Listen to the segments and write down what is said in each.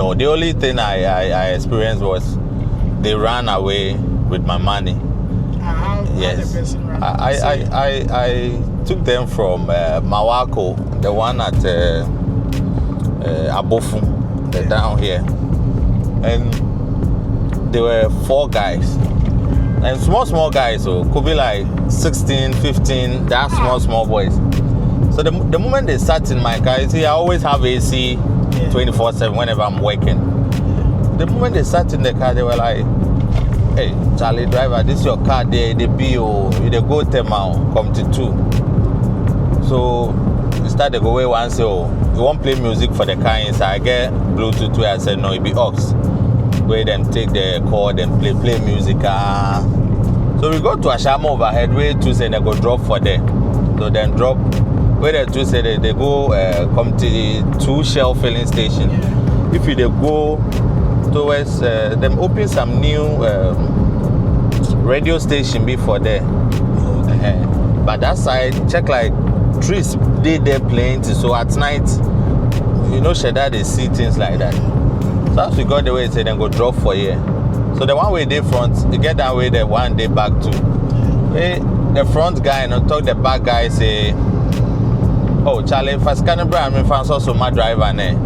No, the only thing I experienced was they ran away with my money. Yes, I took them from Mawako, the one at Abofu, down here, and there were 4 guys, and small guys, so could be like 16, 15, that small boys. So the moment they sat in my car, you see, I always have AC 24/7 whenever I'm working. The moment they sat in the car, they were like, "Hey, Charlie driver, this is your car there, the BO, you dey go Tema, come to 2." So we started to go away one, say, "Oh, you won't play music for the car inside." I get Bluetooth where I said, "No, it be aux." Where them take the cord and play music. So we go to Ashama overhead, where 2 say they go drop for there. So then drop, where the 2 say they go come to the 2 Shell filling station. If you they go towards them open some new radio station before there. But that side, check like trees they playing. So at night, you know, Sheda they see things like that. So as we got the way, say then go drop for here. So the one way they front, you get that way the one day back to. The front guy and talk the back guy say, "Oh, Charlie, if I scan I mean, if I also my driver ne."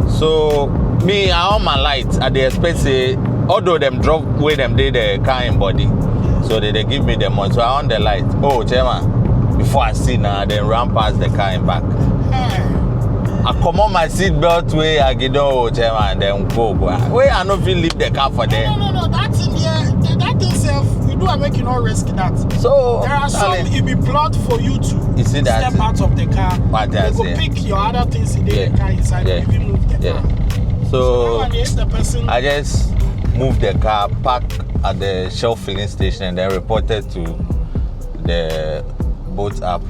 So me, I on my light at the expect say, although them drop where them did the car in body, so they give me the money. So I on the light. Oh, chairman, before I see now, then run past the car in back. I come on my seat belt way, I get oh, chairman, then go. Where I not feel leave the car for them. No, that's in there. That itself, you do make you not risk that. So there are some it be plot for you to step out of the car. What you go pick your other things in the car inside. You move the car. So nowadays the person I just moved the car, parked at the Shell filling station, and then reported to the boat app.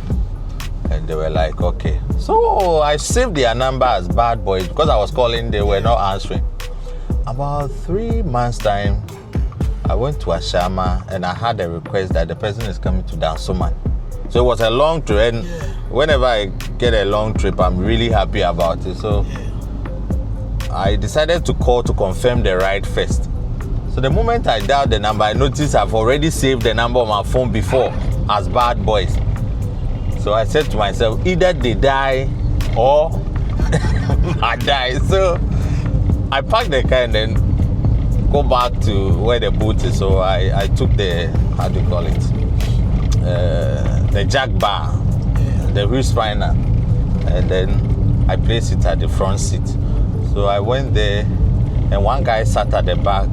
And they were like, okay. So I saved their number as Bad Boys because I was calling, they were not answering. About 3 months' time, I went to Ashama and I had a request that the person is coming to Dansoman. So it was a long trip, and whenever I get a long trip, I'm really happy about it. So I decided to call to confirm the ride first. So the moment I dialed the number, I noticed I've already saved the number on my phone before as Bad Boys. So I said to myself, either they die or I die. So I parked the car and then go back to where the boot is. So I took the, how do you call it? The jack bar, the wheel spinner, and then I placed it at the front seat. So I went there and one guy sat at the back,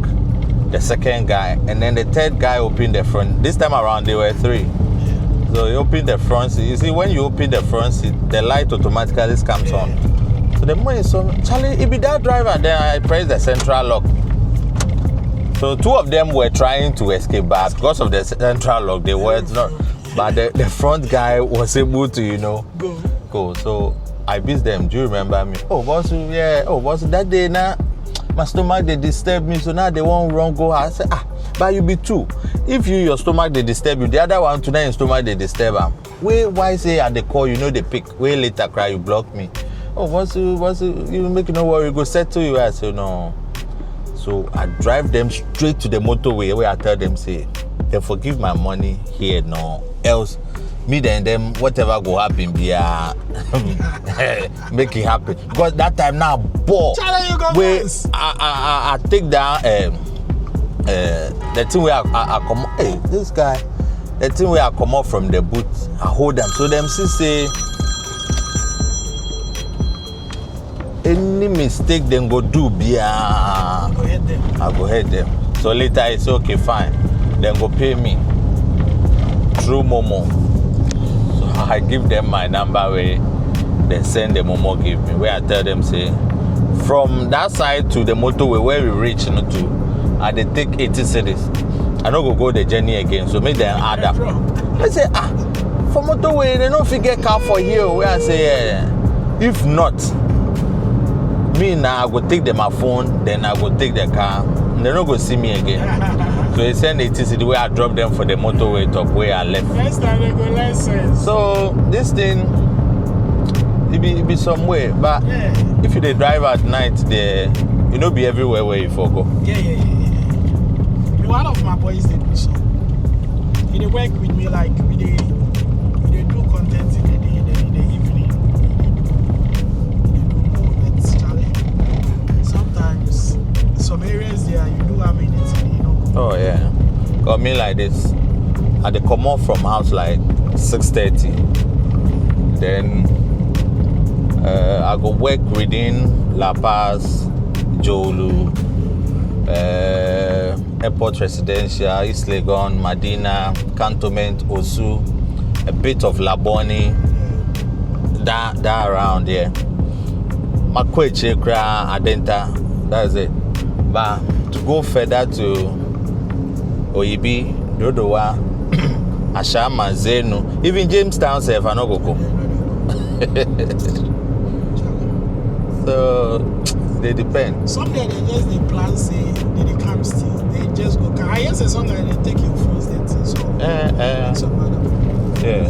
the second guy, and then the third guy opened the front. This time around there were 3. So he opened the front seat. You see, when you open the front seat, the light automatically comes on. So the moment he saw me, Charlie, it be that driver. Then I pressed the central lock. So 2 of them were trying to escape back because of the central lock. They were not, but the front guy was able to, you know, go. So I beat them. Do you remember me? Oh, boss, yeah. Oh, boss, that day now, my stomach they disturb me. So now they won't run go. I said, but you be 2. If your stomach they disturb you, the other one tonight your stomach they disturb them. Why say at the call you know they pick? Way later cry you block me. Oh, what's you make no worry, go settle you. I say no. So I drive them straight to the motorway where I tell them say, they forgive my money here no. Else me then them whatever go happen be make it happen. Because that time now ball where I take down the thing where I come, hey, this guy, the thing where I come out from the boot, I hold them. So them say, any mistake then go do, I go hit them. So later I say, okay, fine. Then go pay me through Momo. So I give them my number where they send the Momo give me, where I tell them, say, from that side to the motorway where we reach, to and they take 80 cities. I don't go the journey again, so make them add up. I say, for motorway, they don't forget car for here. Where I say, if not, me now I go take them my phone, then I go take the car, and they don't go see me again. So they send 80 cities where I drop them for the motorway top where I left. Next time they go license. So this thing, it be some way, but if you drive at night, there, you know, be everywhere where you go. Yeah. One of my boys did me so. He work with me like we do content in the evening. It's challenging. Sometimes some areas there you do have anything, you know. Oh yeah, got me like this. I dey come off from house like 6:30. Then I go work within La Paz, Jolu, Airport Residential, East Legon, Medina, Cantonment, Osu, a bit of Laboni, that around there. Makweche Kra, Adenta, that's it. But to go further to Oyibi, Dodowa, Ashama, Zenu, even Jamestown, I no go. So they depend. Sometimes they just they plan say they come still. They just go. I hear say sometimes they take your phones then so. Yeah.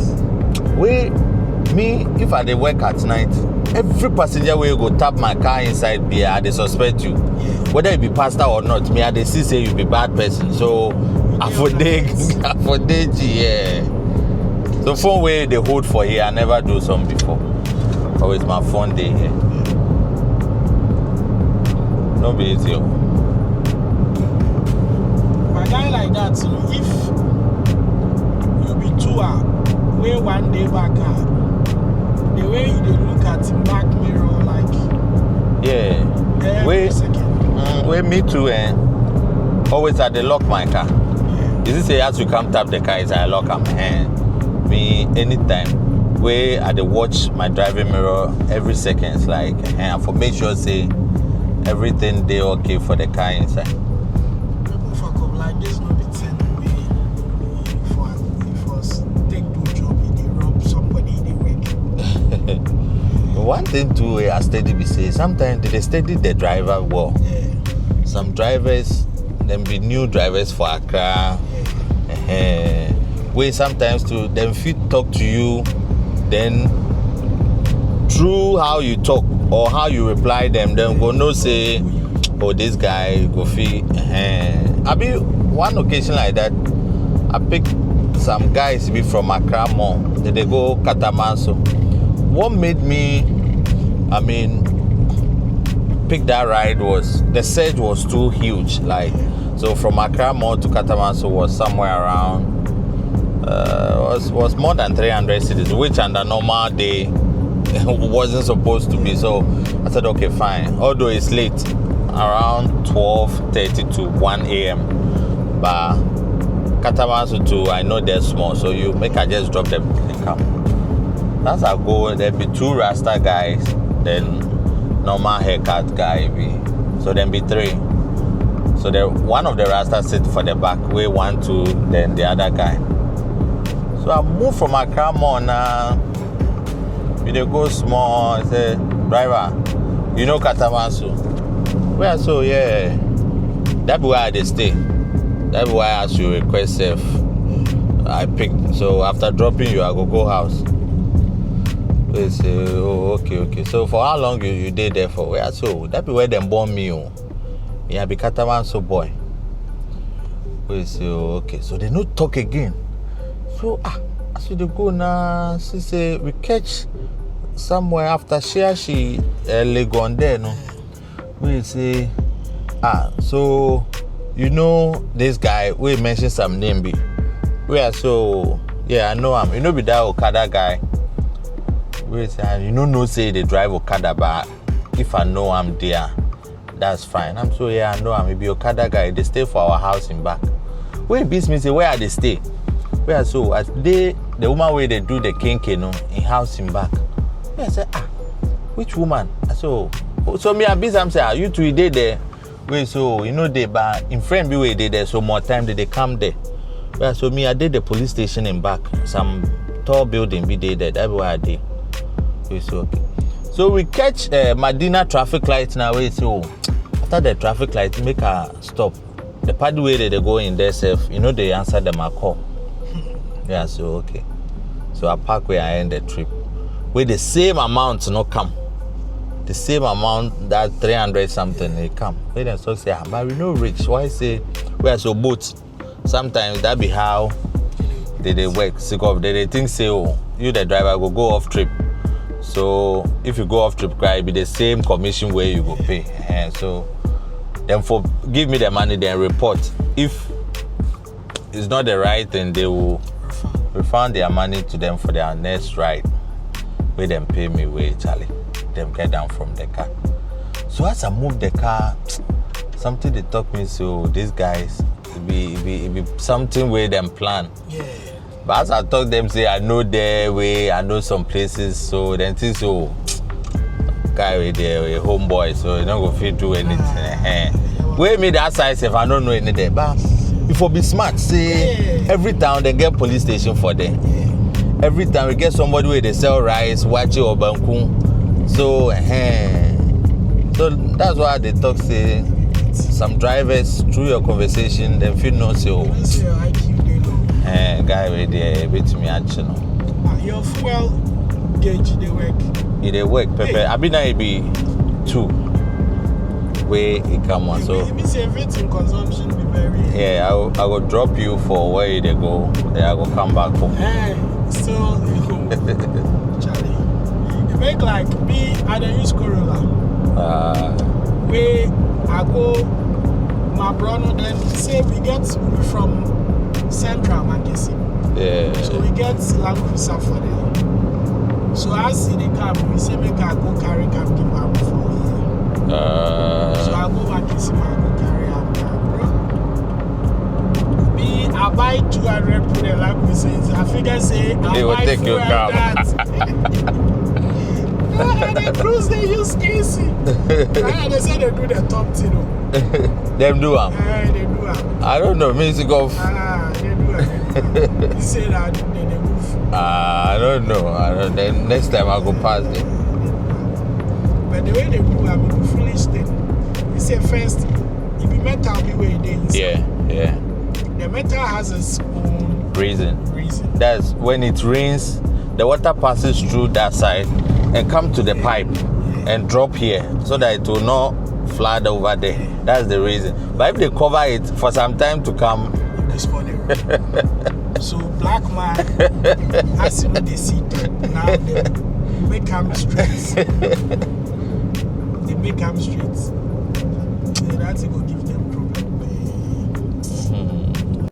Me if I dey work at night, every passenger will go tap my car inside beer, they suspect you. Yeah. Whether you be pastor or not, me I dey see say you be bad person. So I for dig, yeah. So phone way they hold for here, I never do some before. Always my phone day here. No be easy. My guy like that, so if you be 2 hours, way one day back, the way you look at him back mirror, like every second. Me too, always I dey lock my car. Is this say as you come tap the car, is I lock am? Me anytime. Where I dey watch my driving mirror every second, it's like for make sure say everything they okay for the car inside. People fuck up like this, no be ten way. If us take do job, they rob somebody, they work. One thing too, I steady be say sometimes they steady the driver well. Yeah. Some drivers, them be new drivers for Accra. Where sometimes to them fit talk to you, then through how you talk or how you reply them, then go no say, oh this guy go fee. I be one occasion like that. I picked some guys be from Accra Mall. Then they go Katamanso. What made me, pick that ride was the surge was too huge. Like so from Accra Mall to Katamanso was somewhere around was more than 300 cities, which under normal day wasn't supposed to be. So I said, okay, fine. Although it's late, around 12:30 to 1 a.m. But Katamanso too, I know they're small, so you make I just drop them and come. As I go, there'll be 2 Rasta guys, then normal haircut guy be. So then be 3. So one of the Rasta sit for the back, way 1, 2, then the other guy. So I moved from Accra Mall now. We dey go small. I say, driver, you know Katamanso? Where so yeah. That be where I dey stay. That be why I ask you request if I picked. So after dropping you, I go house. They say, oh okay. So for how long you dey there for? Where so? That be where them born me. Yeah, I be Katamanso boy. We say, oh, okay. So they no talk again. So as we go now, she say we catch somewhere after she Legon there, no. We say, so you know this guy, we mentioned some name be. We are so yeah, I know him. You know be that Okada guy. We say you know say they drive Okada, but if I know I'm there, that's fine. I'm so yeah, I know him. Maybe Okada guy, they stay for our house in back. We beats me say where are they stay? Where so as the woman where they do the kinky, in house in back. I said, which woman? I said, so me and Biz, I'm saying, you two day there. Wait, so you know they but in friend be where they there, so more time they come there. Well, so me I did the police station in back, some tall building be there. That's where I did. Wait, so okay. So we catch Medina traffic light now. Wait, so after the traffic light, make her stop. The party way they go in there safe, you know they answer them a call. Yeah, so okay. So I park where I end the trip. where the same amount no come. The same amount that 300 something they come. Where them so say, but we no rich. Why say we are so boat? Sometimes that be how they work. Sick of they think say, oh, you the driver go off trip. So if you go off trip, it be the same commission where you go pay. And so then for give me the money, then report. If it's not the right thing, they will refund their money to them for their next ride. Where them pay me way, Charlie. Them get down from the car. So as I move the car, something they talk me, so these guys it be something where them plan. Yeah. But as I talk them say I know their way, I know some places, so then think so guy with a homeboy, so you don't go fit do anything. Where me that size if I don't know any there. But if you be smart, say every town they get police station for them. Every time we get somebody where they sell rice, wachi or banku. So so that's why they talk say some drivers through your conversation they feel no say oh guy with the bit me action. Your fuel gauge they work. They work pepper. I been I be 2 where it come on. So it means everything consumption be very. Yeah, I will drop you for where they go. Then I will come back home. So Charlie, it make like me. I don't use Corolla. Where I go, my brother then say we get from Central Makesi. Yeah. So we get Land Cruiser for them. So I see the car, we say make I go carry cab give her before here. So I go Makesi, I go carry her bro. Me, I buy 200 put the Land Cruiser. I figure say I they will buy take your car. And they cruise, they use AC. And they say they do the top thing. Them do They do I don't know, music of. They do You say that they move. I don't know. Then next time I go past them. But the way they do, I mean, the foolish thing. You say first, if the metal be where it is. Yeah. The metal has its own reason. That's when it rains, the water passes through that side and come to the pipe and drop here so that it will not flood over there. That's the reason. But if they cover it for some time to come, it's funny. So black man has to know the seat. Now they make them straight. They make them straight. That's a good gift.